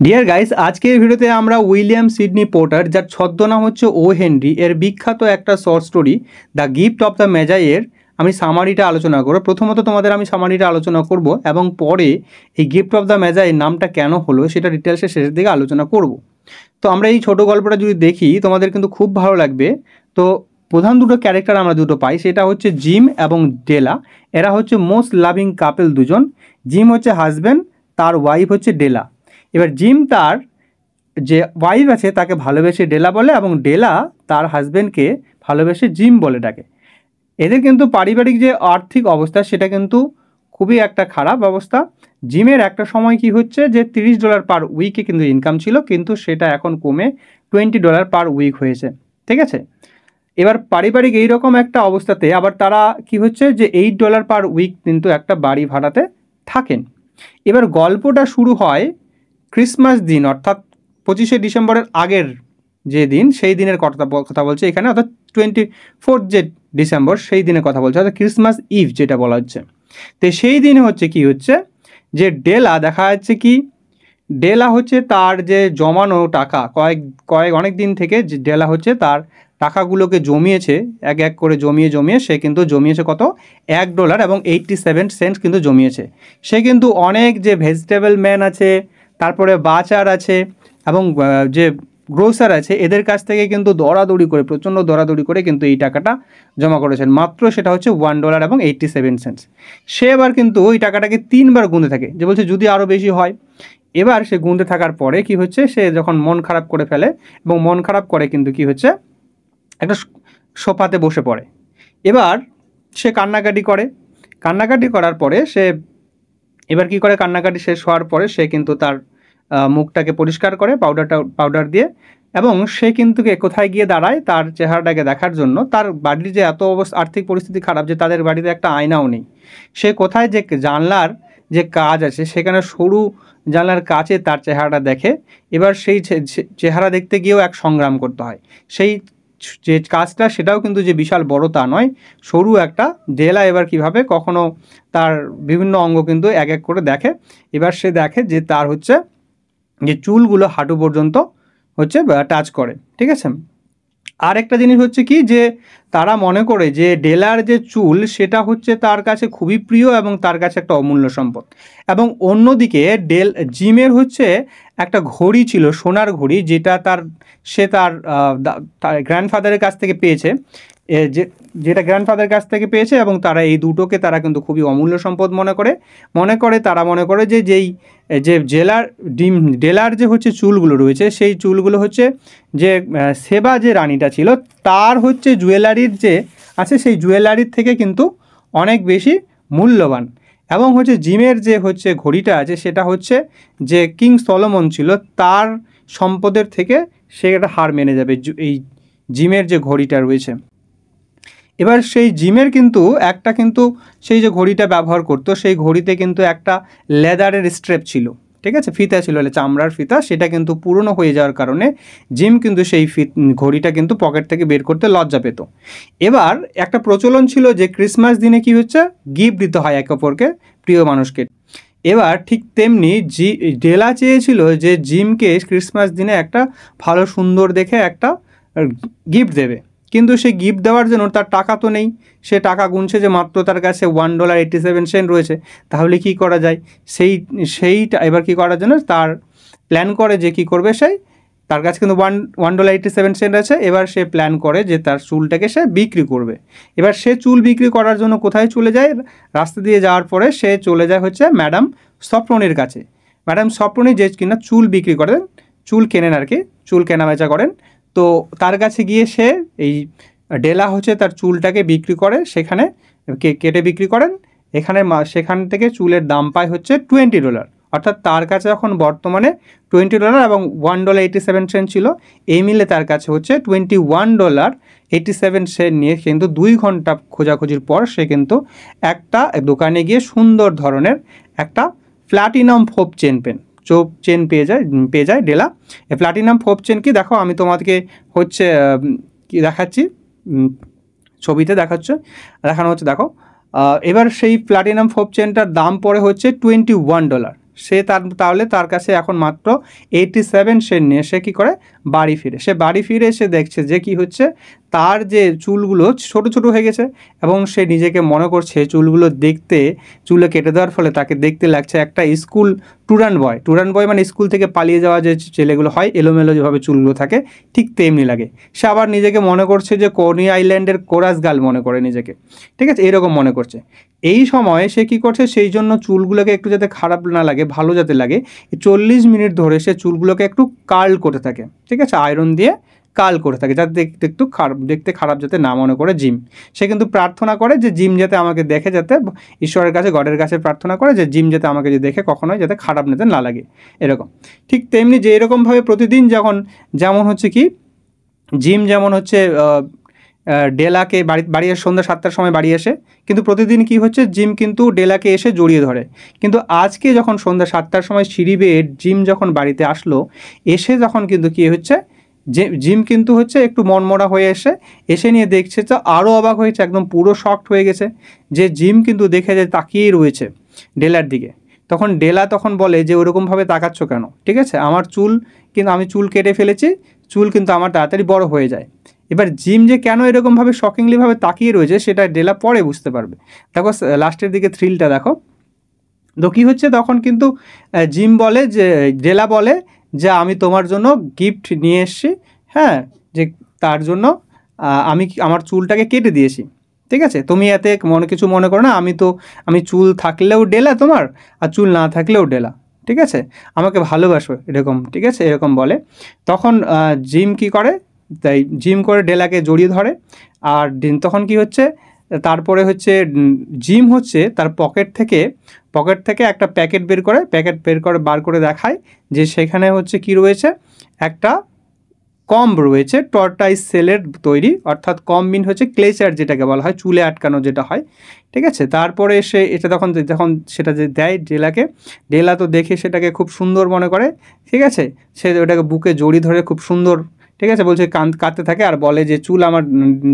Deer guys, আজকের ভিডিওতে আমরা উইলিয়াম সিডনি পোর্টার, যার ছদ্মনাম হচ্ছে ও হেনরি, এর বিখ্যাত একটা short story the gift of the ম্যাজাইয়ের আমি সামারিটা আলোচনা করব। প্রথমত তোমাদের আমি সামারিটা আলোচনা করব এবং পরে এই গিফট অফ দ্য ম্যাজাই নামটা কেন হলো সেটা ডিটেলসে শেষের দিকে আলোচনা করব। তো আমরা এই ছোটো গল্পটা যদি দেখি তোমাদের কিন্তু খুব ভালো লাগবে। তো প্রধান দুটো ক্যারেক্টার আমরা দুটো পাই, সেটা হচ্ছে জিম এবং ডেলা। এরা হচ্ছে মোস্ট লাভিং কাপল দুজন। জিম হচ্ছে হাজব্যান্ড, তার ওয়াইফ হচ্ছে ডেলা। এবার জিম তার যে ওয়াইফ আছে তাকে ভালোবেসে ডেলা বলে এবং ডেলা তার হাজব্যান্ডকে ভালোবেসে জিম বলে ডাকে। এদের কিন্তু পারিবারিক যে আর্থিক অবস্থা সেটা কিন্তু খুবই একটা খারাপ অবস্থা। জিমের একটা সময় কি হচ্ছে যে $30 পার উইকে কিন্তু ইনকাম ছিল, কিন্তু সেটা এখন কমে $20 পার উইক হয়েছে। ঠিক আছে, এবার পারিবারিক এইরকম একটা অবস্থাতে আবার তারা কি হচ্ছে যে $8 পার উইক কিন্তু একটা বাড়ি ভাড়াতে থাকেন। এবার গল্পটা শুরু হয় ক্রিসমাস দিন, অর্থাৎ 25শে ডিসেম্বরের আগের যে দিন সেই দিনের কথা বলছে এখানে, অর্থাৎ 24 যে ডিসেম্বর সেই দিনের কথা বলছে, অর্থাৎ ক্রিসমাস ইভ যেটা বলা হচ্ছে। তো সেই দিনে হচ্ছে কি হচ্ছে যে ডেলা দেখা যাচ্ছে কি ডেলা হচ্ছে তার যে জমানো টাকা অনেক দিন থেকে যে ডেলা হচ্ছে তার টাকাগুলোকে জমিয়েছে, এক এক করে জমিয়ে সে কিন্তু জমিয়েছে কত $1 এবং 87 সেন্টস কিন্তু জমিয়েছে। সে কিন্তু অনেক যে ভেজিটেবল ম্যান আছে, তারপরে বাচার আছে এবং যে গ্রোসার আছে, এদের কাছ থেকে কিন্তু প্রচণ্ড দরাদরি করে কিন্তু এই টাকাটা জমা করেছেন। মাত্র সেটা হচ্ছে $1 এবং 87 সেন্টস। সে এবার কিন্তু ওই টাকাটাকে 3বার গুনতে থাকে, যে বলছে যদি আরও বেশি হয়। এবার সে গুনতে থাকার পরে কি হচ্ছে, সে যখন মন খারাপ করে ফেলে এবং মন খারাপ করে কিন্তু কি হচ্ছে একটা সোফাতে বসে পড়ে। এবার সে কান্নাকাটি করার পরে সে এবার কি করে, কান্নাকাটি শেষ হওয়ার পরে সে কিন্তু তার মুখটাকে পরিষ্কার করে পাউডার দিয়ে, এবং সে কিন্তু কোথায় গিয়ে দাঁড়ায় তার চেহারাটাকে দেখার জন্য। তার বাড়ির যে এত আর্থিক পরিস্থিতি খারাপ যে তাদের বাড়িতে একটা আয়নাও নেই। সে কোথায় যে জানলার যে কাজ আছে সেখানে সরু জানলার কাছে তার চেহারাটা দেখে। এবার সেই চেহারা দেখতে গিয়েও এক সংগ্রাম করতে হয়। সেই যে কাজটা সেটাও কিন্তু যে বিশাল বড় তা নয়, সরু একটা ডেলা এবার কিভাবে কখনো তার বিভিন্ন অঙ্গ কিন্তু এক এক করে দেখে। এবার সে দেখে যে তার হচ্ছে যে চুলগুলো হাঁটু পর্যন্ত হচ্ছে টাচ করে। ঠিক আছে, আর একটা জিনিস হচ্ছে কি যে তারা মনে করে যে ডেলার যে চুল সেটা হচ্ছে তার কাছে খুবই প্রিয় এবং তার কাছে একটা অমূল্য সম্পদ। এবং অন্যদিকে জিমের হচ্ছে একটা ঘড়ি ছিল, সোনার ঘড়ি, যেটা সে তার গ্র্যান্ডফাদারের কাছ থেকে পেয়েছে, যেটা গ্র্যান্ডফাদারের কাছ থেকে পেয়েছে এবং তারা এই দুটোকে তারা কিন্তু খুবই অমূল্য সম্পদ মনে করে যে ডেলার যে হচ্ছে চুলগুলো রয়েছে সেই চুলগুলো হচ্ছে যে সেবা যে রানীটা ছিল তার হচ্ছে জুয়েলারির যে আছে সেই জুয়েলারির থেকে কিন্তু অনেক বেশি মূল্যবান। এবং হচ্ছে জিমের যে হচ্ছে ঘড়িটা আছে সেটা হচ্ছে যে কিং সলোমন ছিল তার সম্পদের থেকে সে একটা হার মেনে যাবে এই জিমের যে ঘড়িটা রয়েছে। এবার সেই জিমের কিন্তু সেই যে ঘড়িটা ব্যবহার করতো সেই ঘড়িতে কিন্তু একটা লেদারের স্ট্রেপ ছিল, ঠিক আছে, ফিতা ছিল, চামড়ার ফিতা, সেটা কিন্তু পুরনো হয়ে যাওয়ার কারণে জিম কিন্তু সেই ঘড়িটা কিন্তু পকেট থেকে বের করতে লজ্জা পেত। এবার একটা প্রচলন ছিল যে ক্রিসমাস দিনে কি হচ্ছে গিফট দিতে হয় একে অপরকে, প্রিয় মানুষকে। এবার ঠিক তেমনি ডেলা চেয়েছিল যে জিমকে ক্রিসমাস দিনে একটা ভালো সুন্দর দেখে একটা গিফট দেবে, কিন্তু সে গিফট দেওয়ার জন্য তার টাকা তো নেই। সে টাকা গুনছে যে মাত্র তার কাছে $1.87 রয়েছে। তাহলে কি করা যায়, সেইটা এবার কি করার জন্য তার প্ল্যান করে যে কি করবে, তার কাছে কিন্তু $1.87 আছে। এবার সে প্ল্যান করে যে তার চুলটাকে সে বিক্রি করবে। এবার সে চুল বিক্রি করার জন্য কোথায় চলে যায়, রাস্তা দিয়ে যাওয়ার পরে সে চলে যায় হচ্ছে ম্যাডাম সফরনির কাছে। ম্যাডাম সফরনি যে কিনা চুল বিক্রি করেন, চুল কেনেন আর কি, চুল কেনাবেচা করেন। তো তার কাছে গিয়ে সে এই ডেলা হচ্ছে তার চুলটাকে বিক্রি করে, সেখানে কেটে বিক্রি করেন। সেখান থেকে চুলের দাম পায় হচ্ছে $20, অর্থাৎ তার কাছে এখন বর্তমানে $20 এবং $1.87 ছিল, এই মিলে তার কাছে হচ্ছে $21.87 নিয়ে কিন্তু 2 ঘন্টা খোঁজাখুঁজির পর সে কিন্তু একটা দোকানে গিয়ে সুন্দর ধরনের একটা প্লাটিনাম ফোপ চেন পেয়ে যায় ডেলা। এই প্লাটিনাম ফোপ চেন কি দেখো, আমি তোমাদেরকে হচ্ছে কি দেখাচ্ছি, ছবিতে দেখানো হচ্ছে দেখো। এবার সেই প্লাটিনাম ফোপ চেনটার দাম পড়ে হচ্ছে $21। তাহলে তার কাছে এখন মাত্র 87 সেন্ট নিয়ে সে কী করে বাড়ি ফিরে। সে বাড়ি ফিরে এসে দেখছে যে কি হচ্ছে, তার যে চুলগুলো ছোট ছোট হয়ে গেছে এবং সে নিজেকে মনে করছে চুলগুলো চুলে কেটে দেওয়ার ফলে তাকে দেখতে লাগছে একটা স্কুল টুরান বয় মানে স্কুল থেকে পালিয়ে যাওয়া যে ছেলেগুলো হয়, এলোমেলো যেভাবে চুলগুলো থাকে ঠিক তেমনি লাগে। সে আবার নিজেকে মনে করছে যে কনি আইল্যান্ডের কোরাস গার্ল মনে করে নিজেকে, ঠিক আছে, এরকম মনে করছে। এই সময় সে কী করছে, সেই জন্য চুলগুলোকে একটু যাতে খারাপ না লাগে, ভালো যাতে লাগে, 40 মিনিট ধরে সে চুলগুলোকে একটু কার্ল করতে থাকে, ঠিক আছে, আয়রন দিয়ে কার্ল করে থাকে, যাতে দেখতে খারাপ যাতে না মনে করে জিম। সে কিন্তু প্রার্থনা করে যে জিম যাতে আমাকে দেখে, যাতে ঈশ্বরের কাছে, গডের কাছে প্রার্থনা করে যে জিম যাতে আমাকে যে দেখে কখনোই যাতে খারাপ যাতে না লাগে, এরকম। ঠিক তেমনি যে এরকমভাবে প্রতিদিন যেমন হচ্ছে কি জিম যেমন হচ্ছে ডেলাকে বাড়ি এসে সন্ধ্যা 7টার সময় বাড়ি আসে, কিন্তু প্রতিদিন কি হচ্ছে জিম কিন্তু ডেলাকে এসে জড়িয়ে ধরে। কিন্তু আজকে যখন সন্ধ্যা 7টার সময় সিঁড়ি বেয়ে জিম যখন বাড়িতে আসলো, এসে যখন কিন্তু কী হচ্ছে, জিম কিন্তু হচ্ছে একটু মনমরা হয়ে এসে নিয়ে দেখছে, তো আরও অবাক হয়েছে, একদম পুরো শকড হয়ে গেছে যে জিম কিন্তু দেখে যে তাকিয়েই রয়েছে ডেলার দিকে। তখন ডেলা বলে যে ওরকমভাবে তাকাচ্ছ কেন, ঠিক আছে, আমি চুল কেটে ফেলেছি, চুল কিন্তু আমার তাড়াতাড়ি বড় হয়ে যায়। এবার জিম যে কেন এরকমভাবে শকিংলিভাবে তাকিয়ে রয়েছে সেটা ডেলা পরে বুঝতে পারবে। দেখো লাস্টের দিকে থ্রিলটা দেখো। তো কী হচ্ছে, তখন কিন্তু ডেলা বলে যে আমি তোমার জন্য গিফট নিয়ে এসেছি, হ্যাঁ, যে তার জন্য আমি আমার চুলটাকে কেটে দিয়েছি, ঠিক আছে, তুমি এতে কিছু মনে করো না, আমি চুল থাকলেও ডেলা তোমার, আর চুল না থাকলেও ডেলা, ঠিক আছে, আমাকে ভালোবাসো এরকম, ঠিক আছে, এরকম বলে। তখন জিম কি করে, তাই জিম করে ডেলাকে জড়িয়ে ধরে। আর তখন কি হচ্ছে, তারপরে হচ্ছে জিম হচ্ছে তার পকেট থেকে একটা প্যাকেট বার করে দেখায় যে সেখানে হচ্ছে কি রয়েছে, একটা কম্ব রয়েছে টর্টাইস সেলের তৈরি, অর্থাৎ কম্ব মিন হচ্ছে ক্লেচার যেটাকে বলা হয়, চুলে আটকানো যেটা হয়, ঠিক আছে। তারপরে সে এটা যখন সেটা যে দেয় ডেলা তো দেখে সেটাকে খুব সুন্দর মনে করে, ঠিক আছে, সে ওটাকে বুকে জড়িয়ে ধরে খুব সুন্দর, ঠিক আছে, বলছে কাঁদতে থাকে আর বলে যে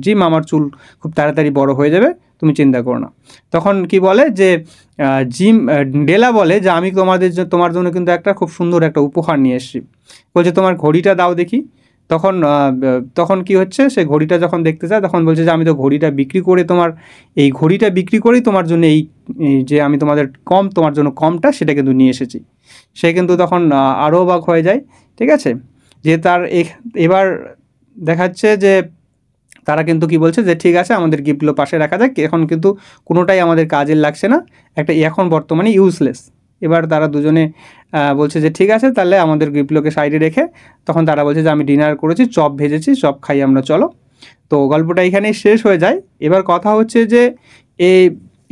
জিম আমার চুল খুব তাড়াতাড়ি বড় হয়ে যাবে, তুমি চিন্তা করো না। তখন কি বলে যে ডেলা বলে যে আমি তোমার জন্য কিন্তু একটা খুব সুন্দর একটা উপহার নিয়ে এসেছি, বলছে তোমার ঘড়িটা দাও দেখি। তখন কি হচ্ছে, সে ঘড়িটা যখন দেখতে চায় তখন বলছে যে আমি তো ঘড়িটা বিক্রি করেই তোমার জন্য এই যে আমি তোমার জন্য কমটা সেটা কিন্তু নিয়ে এসেছি। সে কিন্তু তখন আরও অবাক হয়ে যায়, ঠিক আছে, যে তার এবার দেখাচ্ছে যে তারা কিন্তু কি বলছে যে ঠিক আছে আমাদের গিফটগুলো পাশে রাখা যাক, এখন কিন্তু কোনোটাই আমাদের কাজের লাগছে না, এখন বর্তমানে ইউজলেস। এবার তারা দুজনে বলছে যে ঠিক আছে তাহলে আমাদের গিফটগুলোকে সাইডে রেখে তখন তারা বলছে যে আমি ডিনার করেছি, চপ ভেজেছি, চপ খাই আমরা, চলো। তো গল্পটা এখানেই শেষ হয়ে যায়। এবার কথা হচ্ছে যে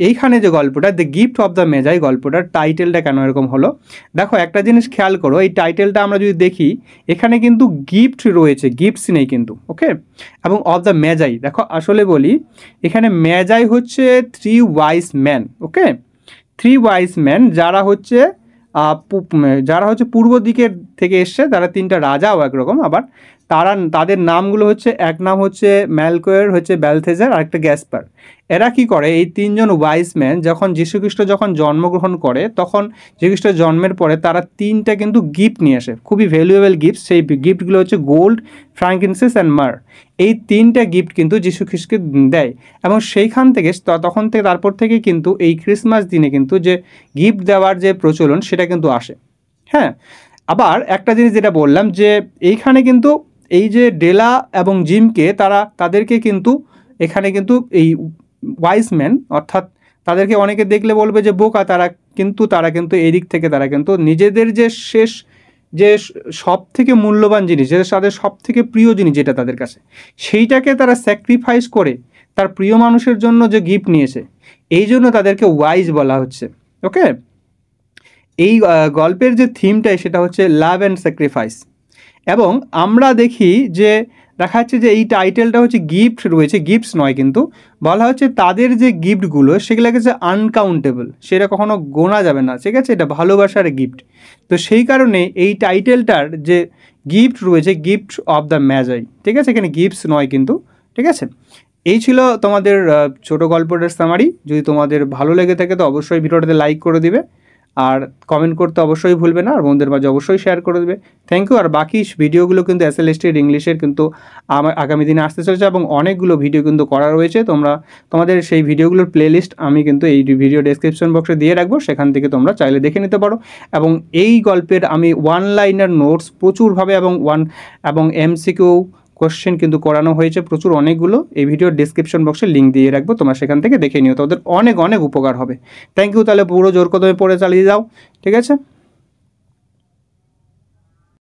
এইখানে যে গল্পটা দ্য গিফট অফ দ্য মেজাই, গল্পটার টাইটেলটা কেন এরকম হলো, দেখো একটা জিনিস খেয়াল করো, এই টাইটেলটা আমরা যদি দেখি এখানে কিন্তু গিফট রয়েছে, গিফটস নেই কিন্তু, ওকে, এবং অফ দ্য মেজাই, দেখো আসলে বলি এখানে মেজাই হচ্ছে 3 ওয়াইজ ম্যান, ওকে, 3 ওয়াইজ ম্যান যারা হচ্ছে পূর্ব দিকের থেকে এসছে, তারা 3টা রাজাও একরকম, আবার তাদের নামগুলো হচ্ছে, এক নাম হচ্ছে ম্যালকোয়ের, হচ্ছে ব্যালথেজার, আর একটা গ্যাসপার। এরা কি করে, এই 3 জন ওয়াইজ ম্যান যখন যীশুখ্রিস্ট যখন জন্মগ্রহণ করে, তখন যীশুখ্রিস্ট জন্মের পরে তারা 3টা কিন্তু গিফট নিয়ে আসে, খুবই ভ্যালুয়েবল গিফট। সেই গিফটগুলো হচ্ছে গোল্ড, ফ্র্যাঙ্কিনসেন্স অ্যান্ড মার। এই 3টা গিফট কিন্তু যীশুখ্রিস্টকে দেয়, এবং সেইখান থেকে তারপর থেকে কিন্তু এই ক্রিসমাস দিনে কিন্তু যে গিফট দেওয়ার যে প্রচলন সেটা কিন্তু আসে। হ্যাঁ, আবার একটা জিনিস যেটা বললাম যে এইখানে কিন্তু এই যে ডেলা এবং জিমকে তাদেরকে কিন্তু এখানে কিন্তু এই ওয়াইজ ম্যান, অর্থাৎ তাদেরকে অনেকে দেখলে বলবে যে বোকা, তারা কিন্তু এই দিক থেকে তারা কিন্তু নিজেদের যে সব থেকে মূল্যবান জিনিস, যেটা তাদের সব থেকে প্রিয় জিনিস যেটা তাদের কাছে, সেইটাকে তারা স্যাক্রিফাইস করে তার প্রিয় মানুষের জন্য যে গিফট নিয়েছে, এই জন্য তাদেরকে ওয়াইজ বলা হচ্ছে, ওকে। এই গল্পের যে থিমটাই সেটা হচ্ছে লাভ অ্যান্ড স্যাক্রিফাইস। এবং আমরা দেখি যে দেখা যাচ্ছে যে এই টাইটেলটা হচ্ছে গিফট রয়েছে, গিফটস নয়, কিন্তু বলা হচ্ছে তাদের যে গিফটগুলো সেগুলোকে যে আনকাউন্টেবল, সেটা কখনো গোনা যাবে না, ঠিক আছে, এটা ভালোবাসার গিফট। তো সেই কারণে এই টাইটেলটার যে গিফট রয়েছে, গিফট অফ দ্য ম্যাজাই, ঠিক আছে, এখানে গিফটস নয় কিন্তু, ঠিক আছে। এই ছিল তোমাদের ছোট গল্পটার সামারি। যদি তোমাদের ভালো লেগে থাকে তো অবশ্যই ভিডিওটাতে লাইক করে দিবে, আর কমেন্ট করতে অবশ্যই ভুলবে না, আর বন্ধুদের মাঝে অবশ্যই শেয়ার করে দেবে। Thank you. আর বাকি ভিডিওগুলো কিন্তু এসএলএসটির ইংলিশের কিন্তু আমার আগামী দিনে আসতে চলেছে এবং অনেকগুলো ভিডিও কিন্তু করা রয়েছে। তোমাদের সেই ভিডিওগুলোর প্লেলিস্ট আমি কিন্তু এই ভিডিও ডেসক্রিপশন বক্সে দিয়ে রাখবো, সেখান থেকে তোমরা চাইলে দেখে নিতে পারো। এবং এই গল্পের আমি ওয়ান লাইনার নোটস প্রচুরভাবে এবং এমসিকিউ কোশ্চেন কিন্তু করানো হয়েছে প্রচুর অনেকগুলো। এই ভিডিওর ডেসক্রিপশন বক্সে লিঙ্ক দিয়ে রাখবো, তোমরা সেখান থেকে দেখে নিও, তোমাদের অনেক অনেক উপকার হবে। Thank you. তাহলে পুরো জোর কদমে পড়ে চালিয়ে যাও, ঠিক আছে।